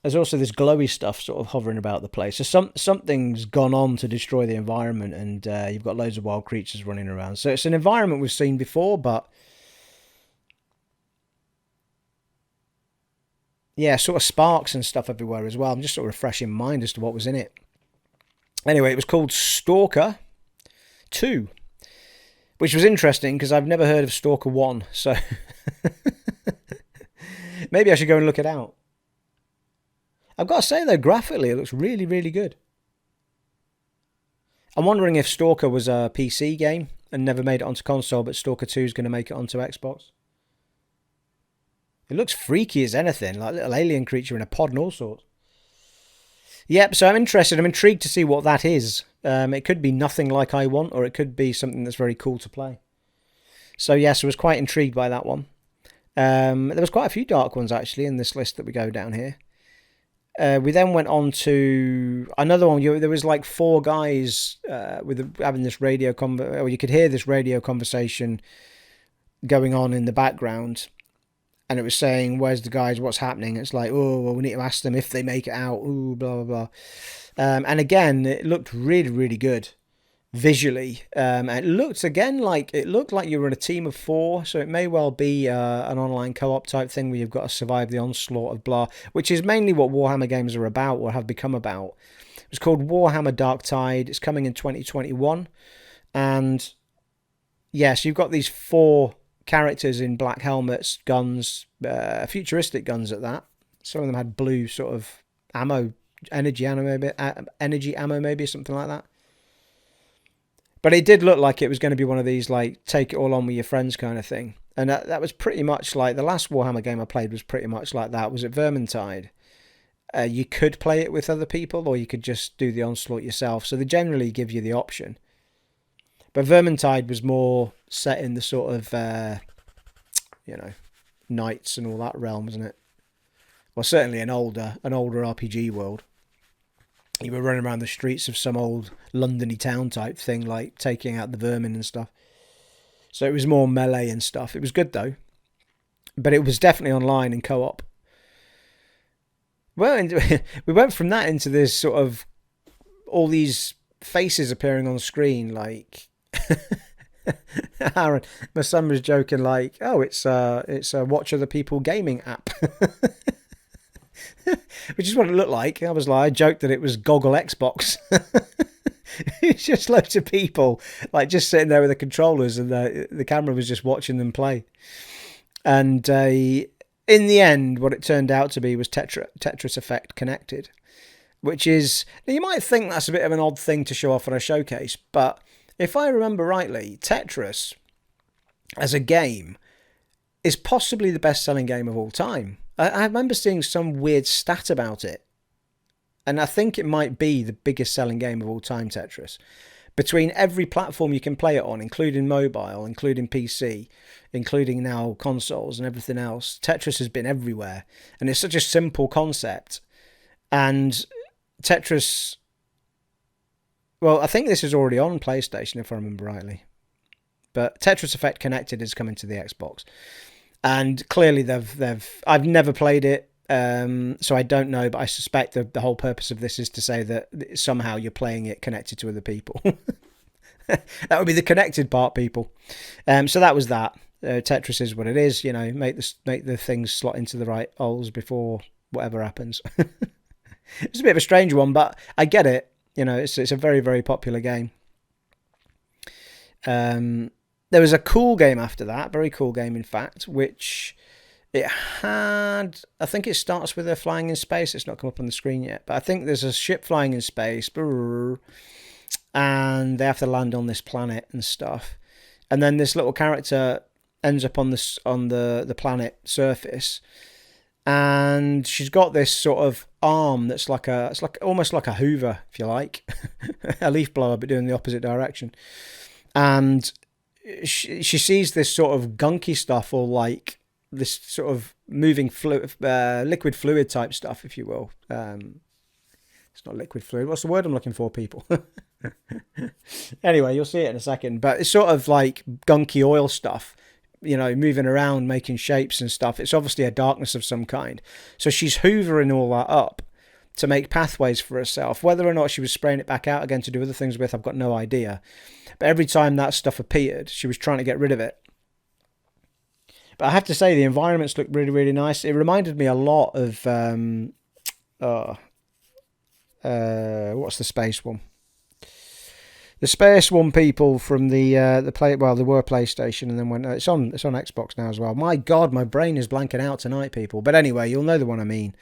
There's also this glowy stuff sort of hovering about the place. So something's gone on to destroy the environment, and you've got loads of wild creatures running around. So it's an environment we've seen before, but yeah, sort of sparks and stuff everywhere as well. I'm just sort of refreshing mind as to what was in it. Anyway, it was called Stalker 2, which was interesting because I've never heard of Stalker 1, so maybe I should go and look it out. I've got to say, though, graphically, it looks really, really good. I'm wondering if Stalker was a PC game and never made it onto console, but Stalker 2 is going to make it onto Xbox. It looks freaky as anything, like a little alien creature in a pod and all sorts. Yep, so I'm interested. I'm intrigued to see what that is. It could be nothing like I want, or it could be something that's very cool to play. So, yes, I was quite intrigued by that one. There was quite a few dark ones, actually, in this list that we go down here. We then went on to another one. There was like 4 guys having this radio or you could hear this radio conversation going on in the background, and it was saying, "Where's the guys? What's happening?" It's like, "Oh, well, we need to ask them if they make it out." Ooh, blah blah blah. And again, it looked really, really good visually. And it looked like you were in a team of 4, so it may well be an online co-op type thing where you've got to survive the onslaught of blah, which is mainly what Warhammer games are about or have become about. It's called Warhammer Dark Tide. It's coming in 2021, and yes, you've got these 4 characters in black helmets, guns, futuristic guns at that. Some of them had blue sort of energy ammo maybe, something like that. But it did look like it was going to be one of these, like, take it all on with your friends kind of thing. And that was pretty much like, the last Warhammer game I played was pretty much like that. Was it Vermintide? You could play it with other people, or you could just do the onslaught yourself. So they generally give you the option. But Vermintide was more set in the sort of, knights and all that realm, wasn't it? Well, certainly an older RPG world. You were running around the streets of some old Londony town type thing, like taking out the vermin and stuff. So it was more melee and stuff. It was good, though. But it was definitely online and co-op. Well, we went from that into this sort of all these faces appearing on screen, like Aaron, my son was joking, like, "Oh, it's a Watch Other People gaming app." Which is what it looked like. I joked that it was Goggle Xbox. It's just loads of people like just sitting there with the controllers, and the camera was just watching them play. And in the end, what it turned out to be was Tetris Effect connected, which is, now you might think that's a bit of an odd thing to show off on a showcase, but if I remember rightly, Tetris as a game is possibly the best-selling game of all time. I remember seeing some weird stat about it, and I think it might be the biggest selling game of all time, Tetris. Between every platform you can play it on, including mobile, including PC, including now consoles and everything else, Tetris has been everywhere. And it's such a simple concept. And Tetris, Well, I think this is already on PlayStation, if I remember rightly. But Tetris Effect Connected is coming to the Xbox. And clearly I've never played it, so I don't know, but I suspect the whole purpose of this is to say that somehow you're playing it connected to other people. That would be the connected part, people. So that was that. Tetris is what it is, make the things slot into the right holes before whatever happens. It's a bit of a strange one, but I get it. It's a very, very popular game. There was a cool game after that, very cool game, in fact, which it had, I think it starts with a flying in space. It's not come up on the screen yet, but I think there's a ship flying in space, and they have to land on this planet and stuff. And then this little character ends up on the planet surface, and she's got this sort of arm that's almost like a Hoover, if you like, a leaf blower, but doing the opposite direction. And she sees this sort of gunky stuff, or like this sort of moving liquid fluid type stuff, if you will. It's not liquid fluid. What's the word I'm looking for, people? Anyway, you'll see it in a second. But it's sort of like gunky oil stuff, moving around, making shapes and stuff. It's obviously a darkness of some kind. So she's hoovering all that up to make pathways for herself. Whether or not she was spraying it back out again to do other things with, I've got no idea. But every time that stuff appeared, she was trying to get rid of it. But I have to say, the environments look really, really nice. It reminded me a lot of what's the space one? The Space One people from the they were PlayStation, and then went. It's on Xbox now as well. My God, my brain is blanking out tonight, people. But anyway, you'll know the one I mean.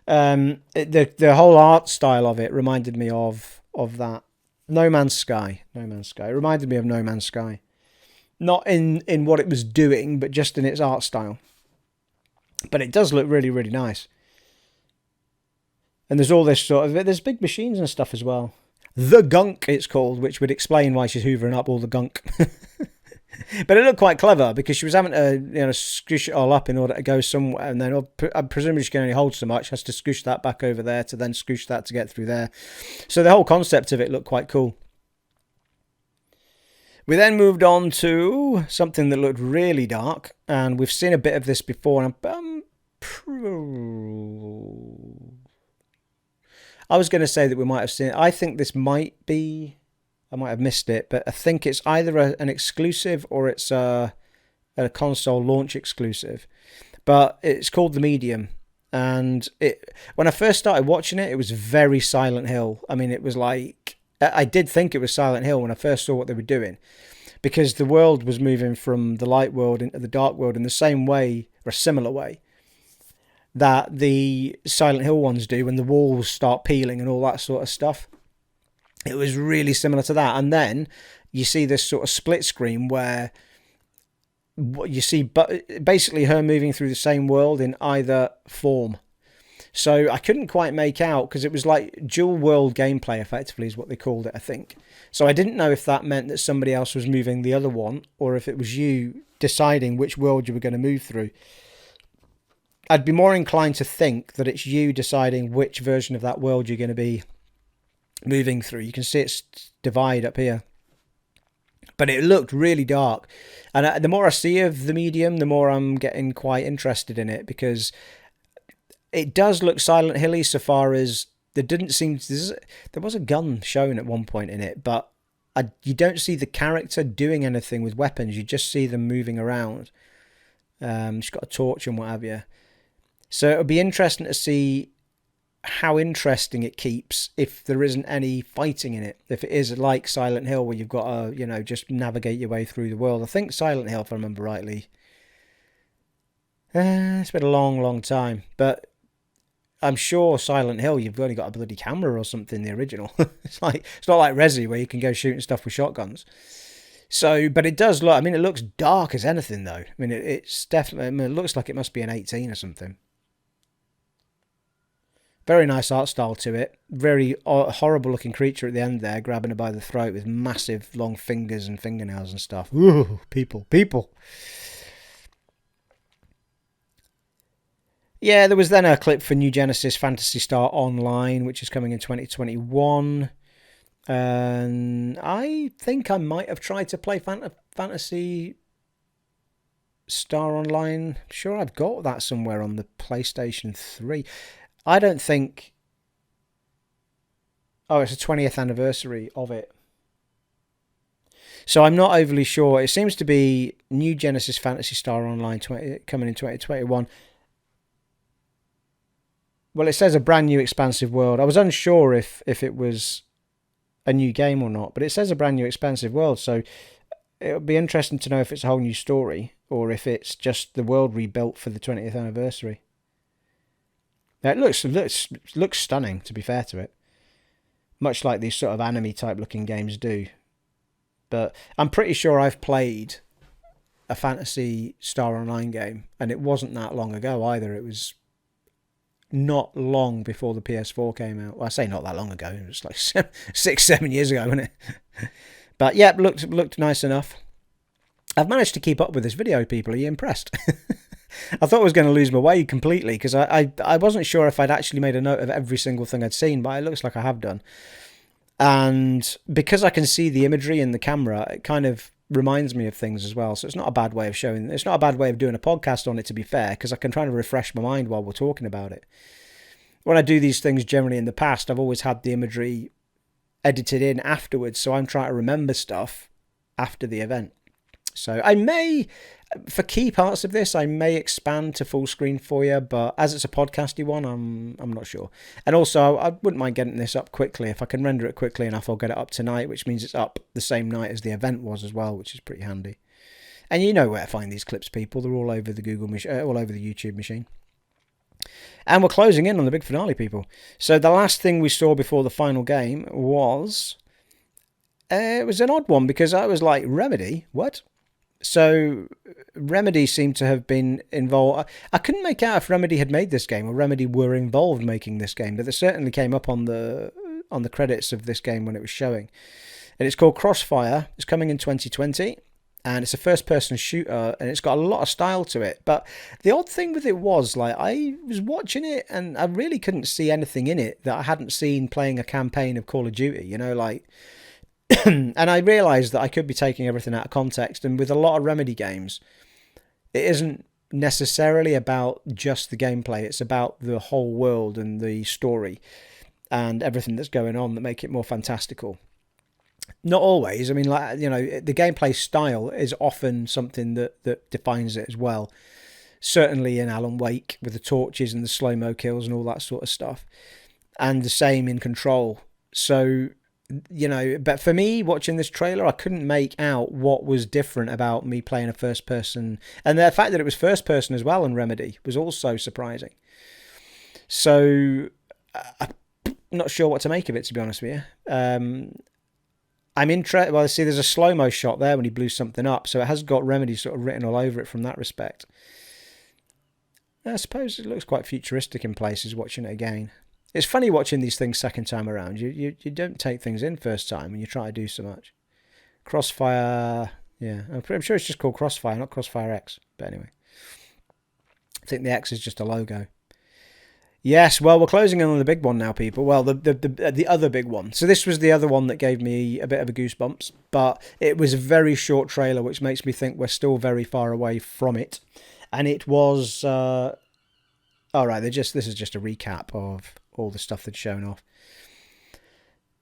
The whole art style of it reminded me of that. No Man's Sky. It reminded me of No Man's Sky. Not in what it was doing, but just in its art style. But it does look really, really nice. And there's all this there's big machines and stuff as well. The Gunk, it's called, which would explain why she's hoovering up all the gunk. But it looked quite clever, because she was having to scoosh it all up in order to go somewhere, and then I presume she can only hold so much, has to scoosh that back over there to then scoosh that to get through there. So the whole concept of it looked quite cool. We then moved on to something that looked really dark, and we've seen a bit of this before, and I was going to say that we might have seen it. I think this might be, I might have missed it, but I think it's either an exclusive or it's a console launch exclusive. But it's called The Medium. And when I first started watching it, it was very Silent Hill. I mean, it was like, I did think it was Silent Hill when I first saw what they were doing, because the world was moving from the light world into the dark world in the same way, or a similar way, that the Silent Hill ones do when the walls start peeling and all that sort of stuff. It was really similar to that. And then you see this sort of split screen where you see basically her moving through the same world in either form. So I couldn't quite make out, because it was like dual world gameplay, effectively, is what they called it, I think. So I didn't know if that meant that somebody else was moving the other one, or if it was you deciding which world you were going to move through. I'd be more inclined to think that it's you deciding which version of that world you're going to be moving through. You can see it's divide up here. But it looked really dark. And the more I see of The Medium, the more I'm getting quite interested in it, because it does look Silent Hill-y so far as there didn't seem to, there was a gun shown at one point in it, but you don't see the character doing anything with weapons. You just see them moving around. She's got a torch and what have you. So it'll be interesting to see how interesting it keeps if there isn't any fighting in it. If it is like Silent Hill, where you've got to, just navigate your way through the world. I think Silent Hill, if I remember rightly. It's been a long, long time. But I'm sure Silent Hill, you've only got a bloody camera or something, the original. It's not like Resi, where you can go shooting stuff with shotguns. So, but it does look, it looks dark as anything, though. It's definitely, it looks like it must be an 18 or something. Very nice art style to it. Very horrible looking creature at the end there, grabbing her by the throat with massive long fingers and fingernails and stuff. Ooh, people. Yeah, there was then a clip for New Genesis Phantasy Star Online, which is coming in 2021. And I think I might have tried to play Fantasy Star Online. I'm sure I've got that somewhere on the PlayStation 3. I don't think... Oh, it's the 20th anniversary of it. So I'm not overly sure. It seems to be new Genesis Fantasy Star Online coming in 2021. Well, it says a brand new expansive world. I was unsure if it was a new game or not, but it says a brand new expansive world. So it'll be interesting to know if it's a whole new story or if it's just the world rebuilt for the 20th anniversary. Now, it looks stunning, to be fair to it. Much like these sort of anime type looking games do. But I'm pretty sure I've played a Fantasy Star Online game, and it wasn't that long ago either. It was not long before the PS4 came out. Well, I say not that long ago. It was like 6-7 years ago, wasn't it? But yeah, looked nice enough. I've managed to keep up with this video, people. Are you impressed? I thought I was going to lose my way completely because I wasn't sure if I'd actually made a note of every single thing I'd seen, but it looks like I have done. And because I can see the imagery in the camera, it kind of reminds me of things as well. So it's not a bad way of showing. It's not a bad way of doing a podcast on it, to be fair, because I can try to refresh my mind while we're talking about it. When I do these things generally in the past, I've always had the imagery edited in afterwards, so I'm trying to remember stuff after the event. So I may, for key parts of this, I may expand to full screen for you, but as it's a podcasty one, I'm not sure. And also, I wouldn't mind getting this up quickly. If I can render it quickly enough, I'll get it up tonight, which means it's up the same night as the event was as well, which is pretty handy. And you know where to find these clips, people. They're all over the all over the YouTube machine. And we're closing in on the big finale, people. So the last thing we saw before the final game was... it was an odd one, because I was like, Remedy? What? So Remedy seemed to have been involved. I couldn't make out if Remedy had made this game or Remedy were involved making this game, but they certainly came up on the credits of this game when it was showing. And it's called Crossfire. It's coming in 2020, and it's a first-person shooter, and it's got a lot of style to it. But the odd thing with it was, like, I was watching it, and I really couldn't see anything in it that I hadn't seen playing a campaign of Call of Duty. You know, like. And I realised that I could be taking everything out of context, and with a lot of Remedy games, it isn't necessarily about just the gameplay, it's about the whole world and the story and everything that's going on that make it more fantastical. Not always. I mean, like, you know, the gameplay style is often something that defines it as well. Certainly in Alan Wake with the torches and the slow-mo kills and all that sort of stuff. And the same in Control. So... you know, but for me, watching this trailer, I couldn't make out what was different about me playing a first person. And the fact that it was first person as well in Remedy was also surprising. So I'm not sure what to make of it, to be honest with you. I'm interested. Well, see, there's a slow-mo shot there when he blew something up. So it has got Remedy sort of written all over it from that respect. I suppose it looks quite futuristic in places watching it again. It's funny watching these things second time around. You don't take things in first time when you try to do so much. Crossfire, yeah. I'm sure it's just called Crossfire, not Crossfire X. But anyway. I think the X is just a logo. Yes, well, we're closing in on the big one now, people. Well, the other big one. So this was the other one that gave me a bit of a goosebumps. But it was a very short trailer, which makes me think we're still very far away from it. And it was... all right, this is just a recap of all the stuff that's shown off.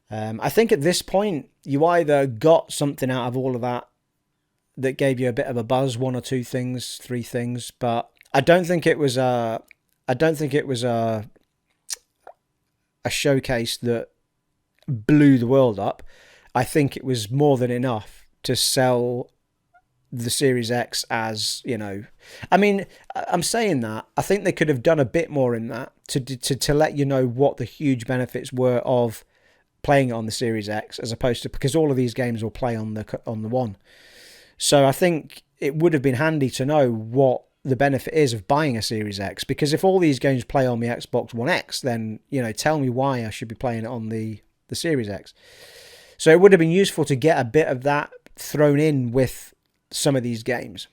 I think at this point, you either got something out of all of that gave you a bit of a buzz, one or two things, three things, but I don't think it was a showcase that blew the world up. I think it was more than enough to sell the Series X as, you know, I mean, I'm saying that I think they could have done a bit more in that to let you know what the huge benefits were of playing it on the Series X, as opposed to, because all of these games will play on the One. So I think it would have been handy to know what the benefit is of buying a Series X, because if all these games play on the Xbox One X, then, you know, tell me why I should be playing it on the Series X. So it would have been useful to get a bit of that thrown in with some of these games.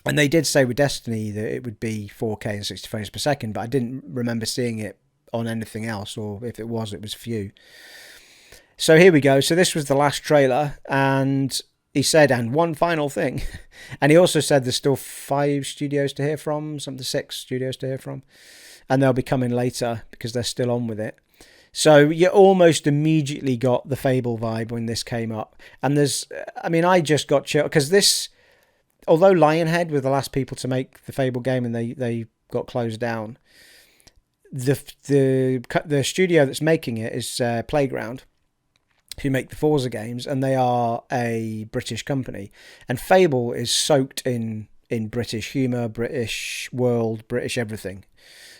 And they did say with Destiny that it would be 4K and 60 frames per second, but I didn't remember seeing it on anything else, or if it was few. So here we go. So this was the last trailer, and he said, and one final thing. And he also said there's still 5 studios to hear from, some of the 6 studios to hear from, and they'll be coming later because they're still on with it. So you almost immediately got the Fable vibe when this came up. And I just got chill because this, although Lionhead were the last people to make the Fable game and they got closed down, the studio that's making it is Playground, who make the Forza games, and they are a British company. And Fable is soaked in British humour, British world, British everything.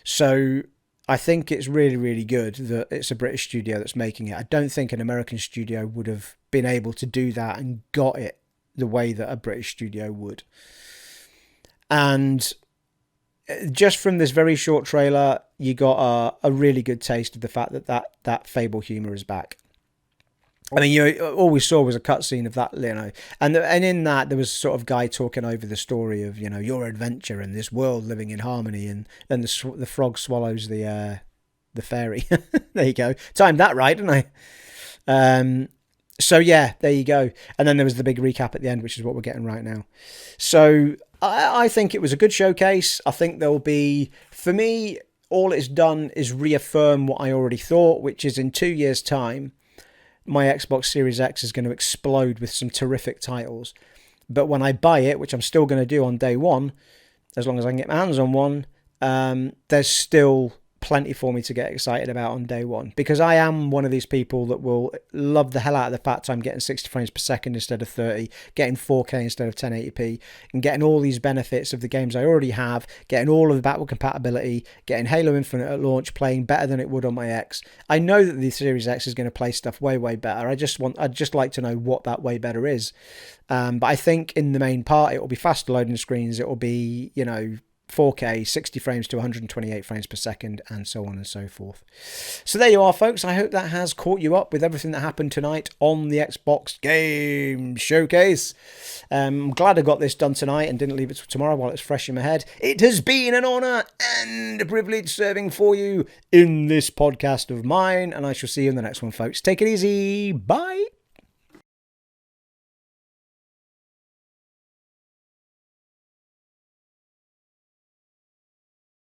So I think it's really, really good that it's a British studio that's making it. I don't think an American studio would have been able to do that and got it the way that a British studio would. And just from this very short trailer, you got a really good taste of the fact that Fable humour is back. I mean, all we saw was a cutscene of that, and in that there was sort of guy talking over the story of, your adventure in this world living in harmony, and the frog swallows the fairy. There you go, timed that right, didn't I? So yeah, there you go. And then there was the big recap at the end, which is what we're getting right now. So I think it was a good showcase. I think there'll be, for me, all it's done is reaffirm what I already thought, which is in 2 years' time, my Xbox Series X is going to explode with some terrific titles. But when I buy it, which I'm still going to do on day one, as long as I can get my hands on one, there's still plenty for me to get excited about on day one, because I am one of these people that will love the hell out of the fact I'm getting 60 frames per second instead of 30, getting 4K instead of 1080p, and getting all these benefits of the games I already have, getting all of the backward compatibility, getting Halo Infinite at launch playing better than it would on my X. I know that the Series X is going to play stuff way, way better. I'd just like to know what that way better is. But I think in the main part, it will be faster loading screens. It will be, 4K, 60 frames to 128 frames per second, and so on and so forth. So there you are, folks. I hope that has caught you up with everything that happened tonight on the Xbox Game Showcase. I'm glad I got this done tonight and didn't leave it till tomorrow while it's fresh in my head. It has been an honour and a privilege serving for you in this podcast of mine, and I shall see you in the next one, folks. Take it easy. Bye.